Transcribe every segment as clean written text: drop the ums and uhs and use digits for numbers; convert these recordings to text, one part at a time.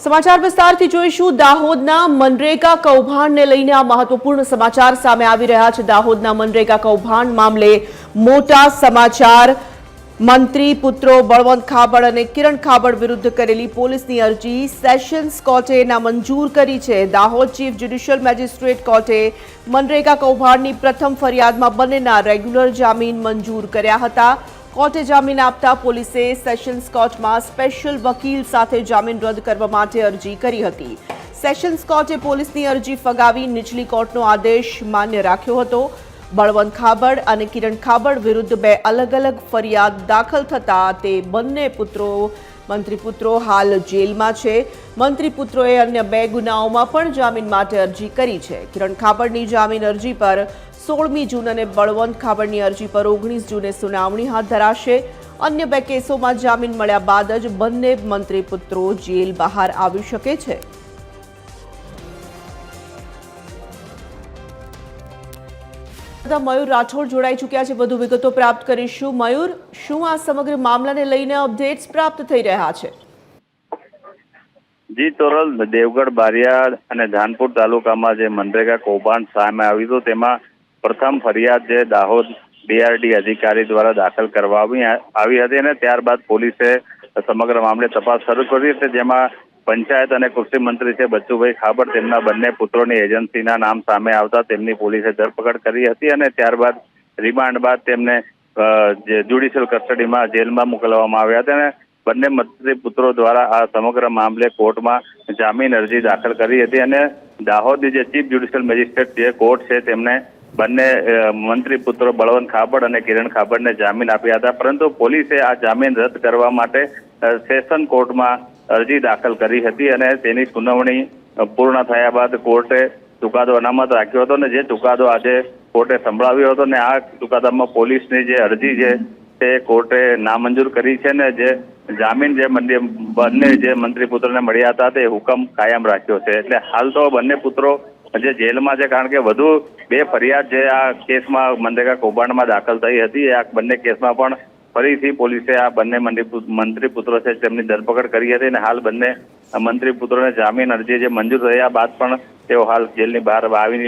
સમાચાર વિસ્તારથી જોઈશું। દાહોદના મનરેગા કૌભાંડને લઈને આ મહત્વપૂર્ણ સમાચાર સામે આવી રહ્યા છે। દાહોદના મનરેગા કૌભાંડ મામલે મોટા સમાચાર। મંત્રી પુત્રો બળવંત ખાબડ અને કિરણ ખાબડ વિરુદ્ધ કરેલી પોલીસની અરજી સેશન્સ કોર્ટે નામંજૂર કરી છે। દાહોદ ચીફ જ્યુડિશિયલ મેજિસ્ટ્રેટ કોર્ટે મનરેગા કૌભાંડની પ્રથમ ફરિયાદમાં બંનેના રેગ્યુલર જામીન મંજૂર કર્યા હતા। કોર્ટે જામીન આપતા પોલીસે સેશન્સ કોર્ટમાં સ્પેશિયલ વકીલ સાથે જામીન રદ કરવા માટે અરજી કરી હતી। સેશન્સ કોર્ટે પોલીસની અરજી ફગાવી નીચલી કોર્ટનો આદેશ માન્ય રાખ્યો હતો। બળવંત ખાબડ અને કિરણ ખાબડ વિરુદ્ધ બે અલગ અલગ ફરિયાદ દાખલ થતા તે બંને મંત્રીપુત્રો હાલ જેલમાં છે। મંત્રીપુત્રોએ અન્ય બે ગુનાઓમાં પણ જામીન માટે અરજી કરી છે। કિરણ ખાબડની જામીન અરજી પર 16મી જૂન અને બળવંત ખાબડની અરજી પર 19 જૂને સુનાવણી હાથ ધરાશે। અન્ય બે કેસોમાં જામીન મળ્યા બાદ જ બંને મંત્રીપુત્રો જેલ બહાર આવી શકે છે। મયુર રાઠોડ જોડાઈ ચૂક્યા છે, વધુ વિગતો પ્રાપ્ત કરીશું। મયુર, શું આ સમગ્ર મામલાને લઈને અપડેટ્સ પ્રાપ્ત થઈ રહ્યા છે? જી તોરલ, દેવગઢ બારિયાદ અને ધાનપુર તાલુકામાં જે મનરેગા કૌભાંડ સામે આવ્યું હતું તેમાં પ્રથમ ફરિયાદ જે દાહોદ ડીઆરડી અધિકારી દ્વારા દાખલ કરવામાં આવી હતી અને ત્યારબાદ પોલીસે સમગ્ર મામલે તપાસ શરૂ કરી હતી, જેમાં પંચાયત અને કૃષિ મંત્રી છે બચ્ચુભાઈ ખાબડ તેમના બંને પુત્રોની એજન્સીના નામ સામે આવતા તેમની પોલીસે ધરપકડ કરી હતી અને ત્યારબાદ રિમાન્ડ બાદ તેમને જ્યુડિશિયલ કસ્ટડીમાં જેલમાં મોકલવામાં આવ્યા હતા અને બંને મંત્રીપુત્રો દ્વારા આ સમગ્ર મામલે કોર્ટમાં જામીન અરજી દાખલ કરી હતી અને દાહોદની જે ચીફ જ્યુડિશિયલ મેજિસ્ટ્રેટ જે કોર્ટ છે તેમને બંને મંત્રીપુત્રો બળવંત ખાબડ અને કિરણ ખાબડને જામીન આપ્યા હતા, પરંતુ પોલીસે આ જામીન રદ કરવા માટે સેશન કોર્ટમાં અરજી દાખલ કરી હતી અને તેની સુનાવણી પૂર્ણ થયા બાદ કોર્ટે ચુકાદો અનામત રાખ્યો હતો અને જે ચુકાદો આજે કોર્ટે સંભળાવ્યો હતો અને આ ચુકાદામાં પોલીસની જે અરજી છે તે કોર્ટે નામંજૂર કરી છે ને જે જામીન જે બંને જે મંત્રીપુત્રોને મળ્યા હતા તે હુકમ કાયમ રાખ્યો છે। એટલે હાલ તો બંને પુત્રો જે જેલમાં છે, કારણ કે વધુ બે ફરિયાદ જે આ કેસમાં મનરેગા કૌભાંડમાં દાખલ થઈ હતી આ બંને કેસમાં પણ ફરીથી પોલીસે આ બંને મંત્રીપુત્રો છે તેમની ધરપકડ કરી હતી અને હાલ બંને મંત્રીપુત્રોને જામીન અરજી જે મંજૂર થયા બાદ પણ તેઓ હાલ જેલની બહાર આવી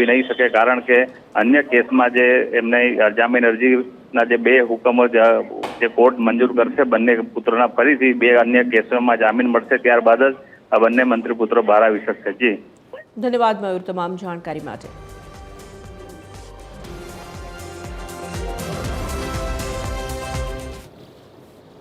નહીં શકે, કારણ કે અન્ય કેસમાં જે એમને જામીન અરજીના જે બે હુકમો જે કોર્ટ મંજૂર કરશે બંને પુત્રોના ફરીથી બે અન્ય કેસોમાં જામીન મળશે, ત્યારબાદ જ આ બંને મંત્રીપુત્રો બહાર આવી શકશે। જી ધન્યવાદ મયુર તમામ જાણકારી માટે।